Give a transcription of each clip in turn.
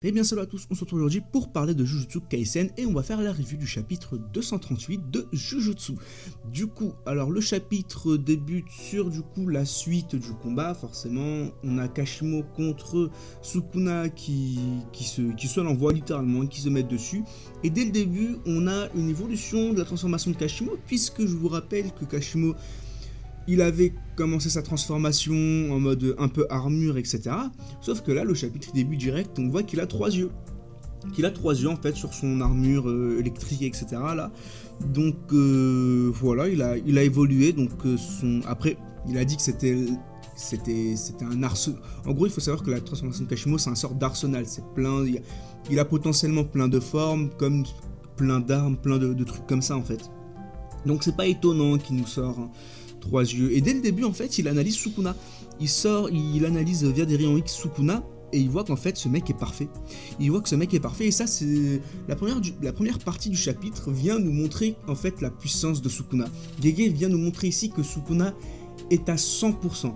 Eh bien salut à tous, on se retrouve aujourd'hui pour parler de Jujutsu Kaisen et on va faire la review du chapitre 238 de Jujutsu. Du coup, alors le chapitre débute sur la suite du combat, forcément. On a Kashimo contre Sukuna qui se l'envoie littéralement, qui se met dessus. Et dès le début, on a une évolution de la transformation de Kashimo, puisque je vous rappelle que Kashimo, il avait commencé sa transformation en mode un peu armure, etc. Sauf que là, le chapitre début direct, on voit qu'il a 3 yeux. Qu'il a 3 yeux en fait sur son armure électrique, etc. Là. Donc voilà, il a évolué. Donc après, il a dit que c'était un arsenal. En gros, il faut savoir que la transformation de Kashimo, c'est un sort d'arsenal. C'est plein, il a potentiellement plein de formes, comme plein d'armes, plein de trucs comme ça en fait. Donc c'est pas étonnant qu'il nous sort 3 yeux. Et dès le début, en fait, il analyse Sukuna. Il analyse via des rayons X Sukuna et il voit qu'en fait, ce mec est parfait. Il voit que ce mec est parfait et ça, c'est la première partie du chapitre vient nous montrer en fait la puissance de Sukuna. Gege vient nous montrer ici que Sukuna est à 100%.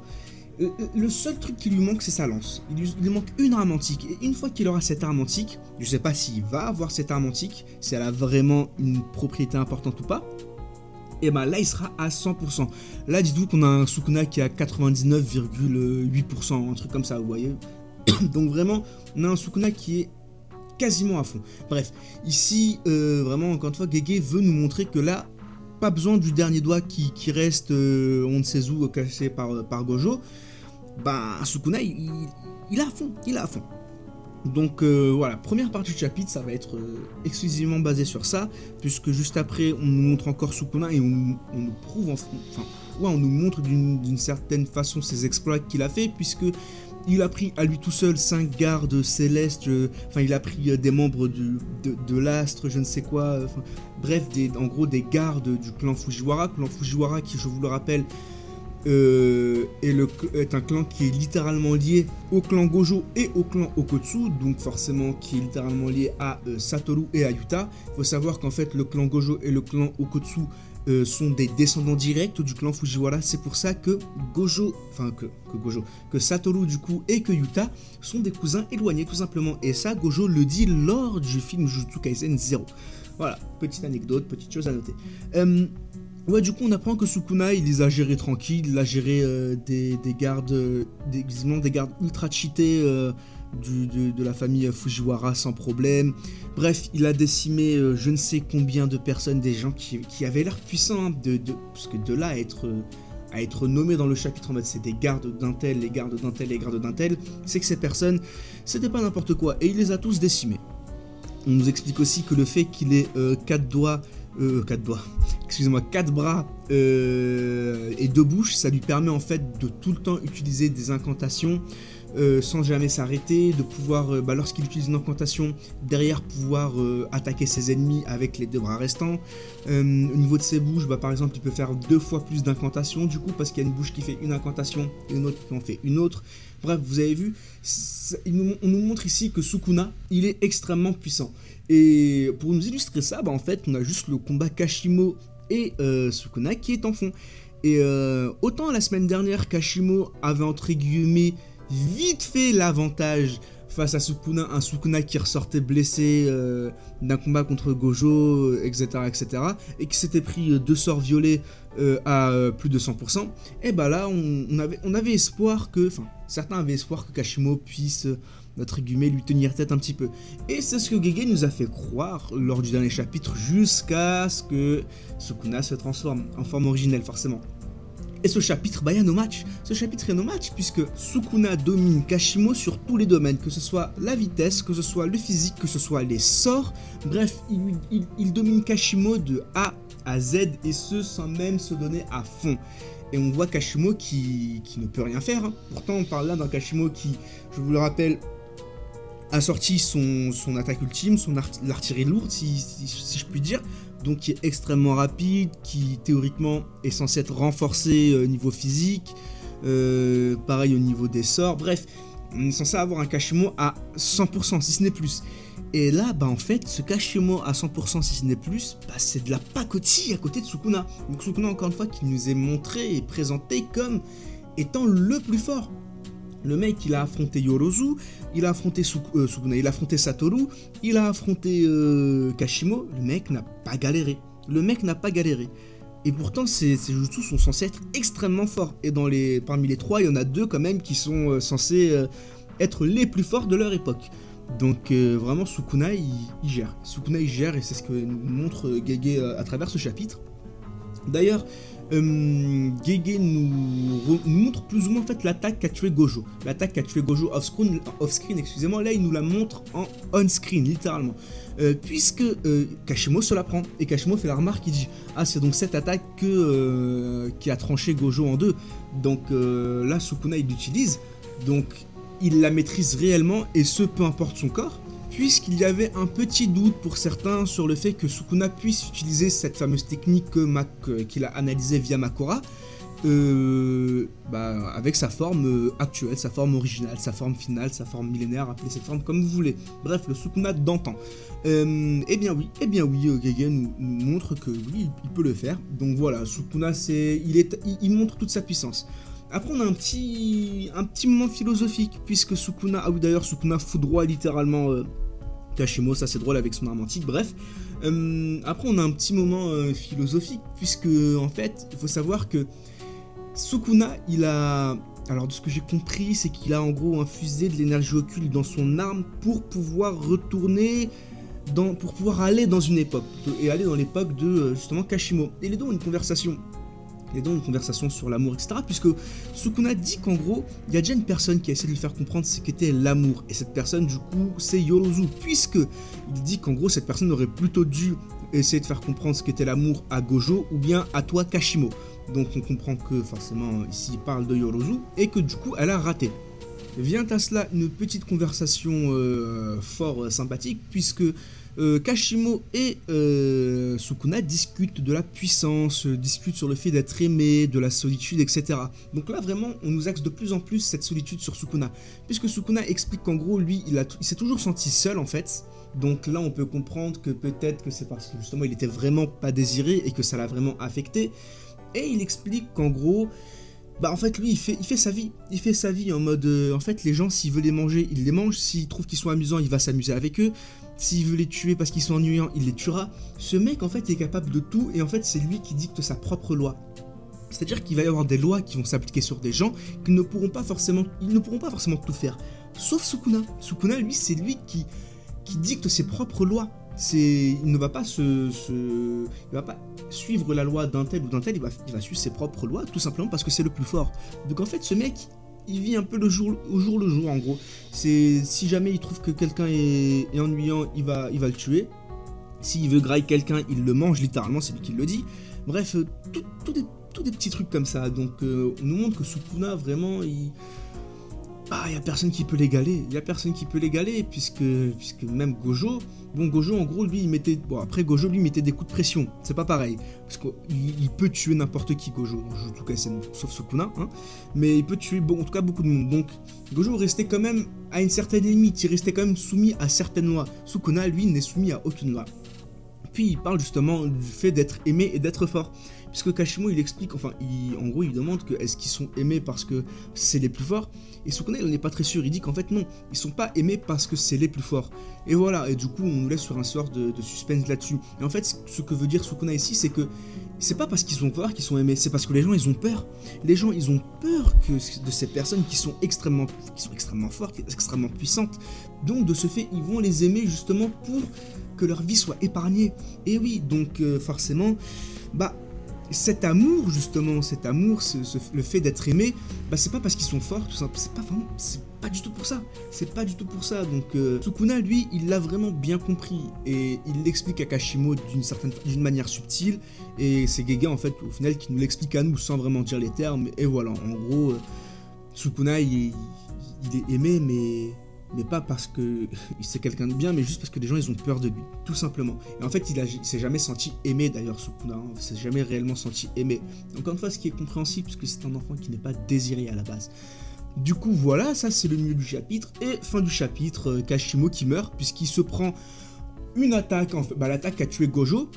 Le seul truc qui lui manque, c'est sa lance. Il lui manque une arme antique. Et une fois qu'il aura cette arme antique, je sais pas s'il va avoir cette arme antique, si elle a vraiment une propriété importante ou pas. Et bah là il sera à 100%. Là dites-vous qu'on a un Sukuna qui est à 99,8%, un truc comme ça, vous voyez. Donc vraiment, on a un Sukuna qui est quasiment à fond. Bref, ici, vraiment, encore une fois, Gege veut nous montrer que là, pas besoin du dernier doigt qui reste, on ne sait où, caché par Gojo. Bah, Sukuna, il est à fond, il est à fond. Donc voilà, première partie du chapitre, ça va être exclusivement basé sur ça, puisque juste après, on nous montre encore Sukuna et on nous prouve, on nous montre d'une certaine façon ses exploits qu'il a fait, puisque il a pris à lui tout seul 5 gardes célestes, il a pris des membres de l'astre, je ne sais quoi, bref, en gros des gardes du clan Fujiwara qui, je vous le rappelle, est un clan qui est littéralement lié au clan Gojo et au clan Okotsu, donc forcément qui est littéralement lié à Satoru et à Yuta. Il faut savoir qu'en fait le clan Gojo et le clan Okotsu sont des descendants directs du clan Fujiwara. C'est pour ça que que Satoru du coup et que Yuta sont des cousins éloignés tout simplement. Et ça, Gojo le dit lors du film Jujutsu Kaisen 0. Voilà, petite anecdote, petite chose à noter. Ouais, du coup, on apprend que Sukuna, il les a gérés tranquilles, il a géré des gardes ultra cheatés de la famille Fujiwara sans problème. Bref, il a décimé je ne sais combien de personnes, des gens qui avaient l'air puissants, hein, parce que de là à être nommé dans le chapitre en mode c'est des gardes d'un tel, les gardes d'un tel, les gardes d'un tel, c'est que ces personnes, c'était pas n'importe quoi, et il les a tous décimés. On nous explique aussi que le fait qu'il ait 4 bras et 2 bouches, ça lui permet en fait de tout le temps utiliser des incantations sans jamais s'arrêter, de pouvoir, lorsqu'il utilise une incantation, derrière pouvoir attaquer ses ennemis avec les 2 bras restants. Au niveau de ses bouches, par exemple, il peut faire 2 fois plus d'incantations, du coup, parce qu'il y a une bouche qui fait une incantation et une autre qui en fait une autre. Bref, vous avez vu, on nous montre ici que Sukuna, il est extrêmement puissant. Et pour nous illustrer ça, en fait, on a juste le combat Kashimo et Sukuna qui est en fond. Et autant la semaine dernière, Kashimo avait entre guillemets vite fait l'avantage face à Sukuna, un Sukuna qui ressortait blessé d'un combat contre Gojo, etc., et qui s'était pris 2 sorts violets à plus de 100%, et là on avait espoir que, certains avaient espoir que Kashimo puisse, entre guillemets, lui tenir tête un petit peu. Et c'est ce que Gege nous a fait croire lors du dernier chapitre, jusqu'à ce que Sukuna se transforme en forme originelle, forcément. Et ce chapitre, il y a no match. Ce chapitre est no match puisque Sukuna domine Kashimo sur tous les domaines, que ce soit la vitesse, que ce soit le physique, que ce soit les sorts. Bref, il domine Kashimo de A à Z et ce sans même se donner à fond. Et on voit Kashimo qui ne peut rien faire, hein. Pourtant, on parle là d'un Kashimo qui, je vous le rappelle, a sorti son attaque ultime, l'artillerie lourde, si je puis dire. Donc qui est extrêmement rapide, qui théoriquement est censé être renforcé au niveau physique, pareil au niveau des sorts, bref, on est censé avoir un Kashimo à 100% si ce n'est plus. Et là, en fait, ce Kashimo à 100% si ce n'est plus, c'est de la pacotille à côté de Sukuna. Donc Sukuna, encore une fois, qui nous est montré et présenté comme étant le plus fort. Le mec, il a affronté Yorozu, il a affronté Sukuna, il a affronté Satoru, il a affronté Kashimo. Le mec n'a pas galéré. Le mec n'a pas galéré. Et pourtant, ces jutsu sont censés être extrêmement forts. Et parmi les 3, il y en a 2 quand même qui sont censés être les plus forts de leur époque. Donc vraiment, Sukuna, il gère. Sukuna, il gère, et c'est ce que nous montre Gege à travers ce chapitre. D'ailleurs, Gege nous montre plus ou moins en fait l'attaque qu'a tué Gojo. L'attaque qu'a tué Gojo off-screen, excusez-moi, là il nous la montre en on-screen, littéralement. Puisque Kashimo se la prend, et Kashimo fait la remarque, il dit « Ah, c'est donc cette attaque qui a tranché Gojo en deux. » Donc là, Sukuna il l'utilise, donc il la maîtrise réellement, et ce, peu importe son corps. Puisqu'il y avait un petit doute pour certains sur le fait que Sukuna puisse utiliser cette fameuse technique qu'il a analysée via Makora, avec sa forme actuelle, sa forme originale, sa forme finale, sa forme millénaire, appelez cette forme comme vous voulez. Bref, le Sukuna d'antan. Eh bien oui, Gege nous montre que oui, il peut le faire. Donc voilà, Sukuna, il montre toute sa puissance. Après, on a un petit moment philosophique, puisque Sukuna, ah oui d'ailleurs, Sukuna foudroie littéralement Kashimo, ça c'est drôle avec son arme antique, bref. Après, on a un petit moment philosophique, puisque en fait, il faut savoir que Sukuna, il a... Alors, de ce que j'ai compris, c'est qu'il a en gros infusé de l'énergie occulte dans son arme pour pouvoir retourner... pour pouvoir aller dans une époque, et aller dans l'époque de justement Kashimo. Et les deux ont une conversation. Sur l'amour, etc. Puisque Sukuna dit qu'en gros, il y a déjà une personne qui a essayé de lui faire comprendre ce qu'était l'amour. Et cette personne, du coup, c'est Yorozu. Puisque il dit qu'en gros, cette personne aurait plutôt dû essayer de faire comprendre ce qu'était l'amour à Gojo ou bien à toi, Kashimo. Donc on comprend que forcément, ici, il parle de Yorozu et que du coup, elle a raté. Vient à cela une petite conversation fort sympathique, puisque Kashimo et Sukuna discutent de la puissance, discutent sur le fait d'être aimé, de la solitude, etc. Donc là vraiment on nous axe de plus en plus cette solitude sur Sukuna, puisque Sukuna explique qu'en gros lui il s'est toujours senti seul en fait. Donc là on peut comprendre que peut-être que c'est parce que justement il était vraiment pas désiré et que ça l'a vraiment affecté. Et il explique qu'en gros, en fait lui il fait sa vie en mode en fait les gens s'il veut les manger il les mange, s'il trouve qu'ils sont amusants il va s'amuser avec eux, s'il veut les tuer parce qu'ils sont ennuyants il les tuera. Ce mec en fait est capable de tout, et en fait c'est lui qui dicte sa propre loi. C'est à dire qu'il va y avoir des lois qui vont s'appliquer sur des gens qui ne pourront pas forcément tout faire, sauf Sukuna. Sukuna lui c'est lui qui dicte ses propres lois. Il ne va pas suivre la loi d'un tel ou d'un tel, il va suivre ses propres lois, tout simplement parce que c'est le plus fort. Donc en fait, ce mec, il vit un peu au jour le jour, en gros. Si jamais il trouve que quelqu'un est ennuyant, il va le tuer. S'il veut grailler quelqu'un, il le mange, littéralement, c'est lui qui le dit. Bref, tous des petits trucs comme ça. Donc on nous montre que Sukuna, vraiment, il y a personne qui peut l'égaler, puisque même Gojo, Gojo en gros lui il mettait, Gojo lui mettait des coups de pression, c'est pas pareil, parce qu'il peut tuer n'importe qui Gojo, en tout cas c'est sauf Sukuna, hein, mais il peut tuer en tout cas beaucoup de monde, donc Gojo restait quand même à une certaine limite, il restait quand même soumis à certaines lois. Sukuna lui n'est soumis à aucune loi. Puis il parle justement du fait d'être aimé et d'être fort. Puisque Kashimo il explique, en gros il demande que est-ce qu'ils sont aimés parce que c'est les plus forts. Et Sukuna il n'en est pas très sûr, il dit qu'en fait non, ils sont pas aimés parce que c'est les plus forts. Et voilà, et du coup on nous laisse sur un sort de suspense là-dessus. Et en fait ce que veut dire Sukuna ici, c'est que c'est pas parce qu'ils sont forts qu'ils sont aimés, c'est parce que les gens ils ont peur. Les gens ils ont peur de ces personnes qui sont extrêmement fortes, extrêmement puissantes. Donc de ce fait ils vont les aimer justement pour que leur vie soit épargnée. Et oui, donc forcément, cet amour justement, le fait d'être aimé, c'est pas parce qu'ils sont forts, tout simplement, c'est pas du tout pour ça. Donc Sukuna lui, il l'a vraiment bien compris et il l'explique à Kashimo d'une manière subtile, et c'est Gege en fait au final qui nous l'explique à nous sans vraiment dire les termes. Et voilà, en gros, Sukuna il est aimé, mais pas parce que c'est quelqu'un de bien, mais juste parce que les gens ils ont peur de lui, tout simplement. Et en fait il s'est jamais senti aimé d'ailleurs, Sukuna, hein, il s'est jamais réellement senti aimé. Encore une fois, ce qui est compréhensible, puisque c'est un enfant qui n'est pas désiré à la base. Du coup voilà, ça c'est le milieu du chapitre, et fin du chapitre, Kashimo qui meurt, puisqu'il se prend une attaque, l'attaque qui a tué Gojo.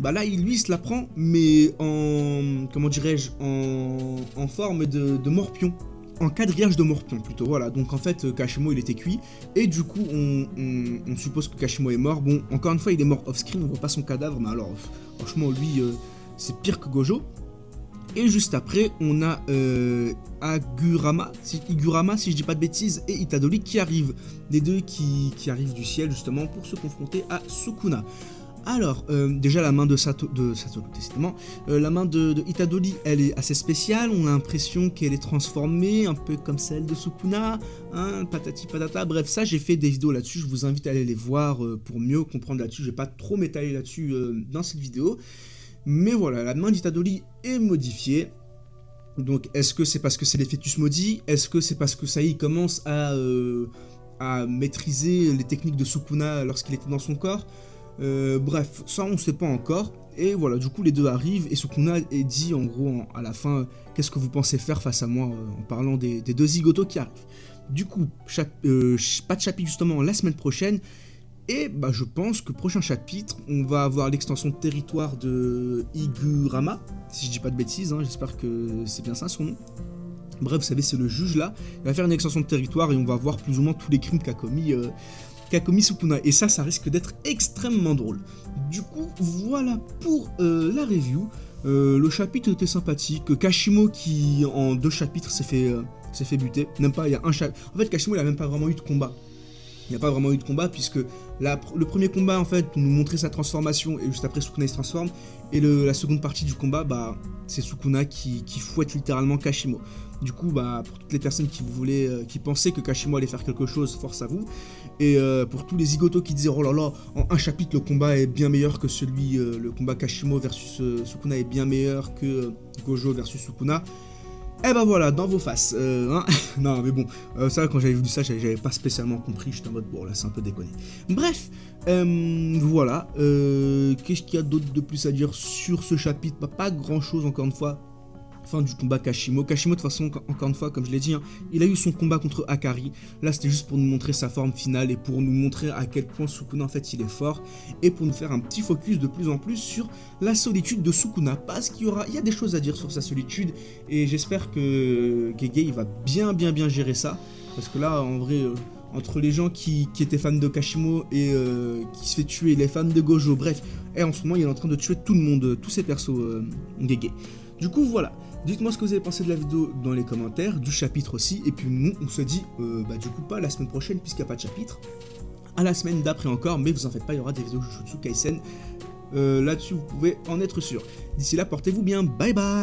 Là lui il se la prend, mais en forme de morpion. en quadrillage de morpion plutôt, voilà. Donc en fait, Kashimo il était cuit, et du coup on suppose que Kashimo est mort. Bon, encore une fois, il est mort off-screen, on voit pas son cadavre, mais alors, franchement, lui, c'est pire que Gojo. Et juste après, on a Igurama, si je dis pas de bêtises, et Itadori qui arrivent. Les deux qui arrivent du ciel, justement, pour se confronter à Sukuna. Alors, déjà la main de Satoru, décidément, la main de Itadori, elle est assez spéciale, on a l'impression qu'elle est transformée, un peu comme celle de Sukuna, hein, patati patata, bref, ça j'ai fait des vidéos là-dessus, je vous invite à aller les voir pour mieux comprendre là-dessus, je vais pas trop m'étaler là-dessus dans cette vidéo, mais voilà, la main d'Itadori est modifiée. Donc, est-ce que c'est parce que c'est les fœtus maudits? Est-ce que c'est parce que ça y est, il commence à maîtriser les techniques de Sukuna lorsqu'il était dans son corps? Bref, ça on sait pas encore. Et voilà, du coup les deux arrivent et Sukuna est dit en gros à la fin, qu'est-ce que vous pensez faire face à moi, en parlant des deux zigotos qui arrivent. Du coup, pas de chapitre justement la semaine prochaine. Et bah je pense que prochain chapitre, on va avoir l'extension de territoire de Igurama, si je dis pas de bêtises, hein, j'espère que c'est bien ça son nom. Bref, vous savez, c'est le juge là, il va faire une extension de territoire et on va voir plus ou moins tous les crimes qu'a commis Sukuna. Et ça risque d'être extrêmement drôle. Du coup, voilà pour la review. Le chapitre était sympathique. Kashimo qui, en 2 chapitres, s'est fait buter. Même pas, il y a un chapitre. En fait, Kashimo, il a même pas vraiment eu de combat. Il n'y a pas vraiment eu de combat puisque le premier combat en fait nous montrait sa transformation et juste après Sukuna se transforme, et la seconde partie du combat bah c'est Sukuna qui fouette littéralement Kashimo. Du coup bah pour toutes les personnes qui pensaient que Kashimo allait faire quelque chose, force à vous, et pour tous les zigotos qui disaient oh là là, en un chapitre le combat est bien meilleur que celui, le combat Kashimo versus Sukuna est bien meilleur que Gojo versus Sukuna. Eh ben voilà, dans vos faces, hein. Non mais bon, ça quand j'avais vu ça, j'avais pas spécialement compris, j'étais en mode, bon là c'est un peu déconné. Bref, voilà, qu'est-ce qu'il y a d'autre de plus à dire sur ce chapitre? Bah, pas grand chose encore une fois. Fin du combat Kashimo. Kashimo, de toute façon, encore une fois, comme je l'ai dit, hein, il a eu son combat contre Akari. Là, c'était juste pour nous montrer sa forme finale et pour nous montrer à quel point Sukuna, en fait, il est fort. Et pour nous faire un petit focus de plus en plus sur la solitude de Sukuna. Parce qu'il y a des choses à dire sur sa solitude. Et j'espère que Gege, il va bien gérer ça. Parce que là, en vrai, entre les gens qui étaient fans de Kashimo et qui se fait tuer, les fans de Gojo, bref. Et en ce moment, il est en train de tuer tout le monde, tous ces persos, Gege. Du coup, voilà. Dites-moi ce que vous avez pensé de la vidéo dans les commentaires, du chapitre aussi, et puis nous, on se dit, bah du coup pas la semaine prochaine puisqu'il n'y a pas de chapitre, à la semaine d'après encore, mais vous en faites pas, il y aura des vidéos Jujutsu Kaisen, là-dessus vous pouvez en être sûr. D'ici là, portez-vous bien, bye bye.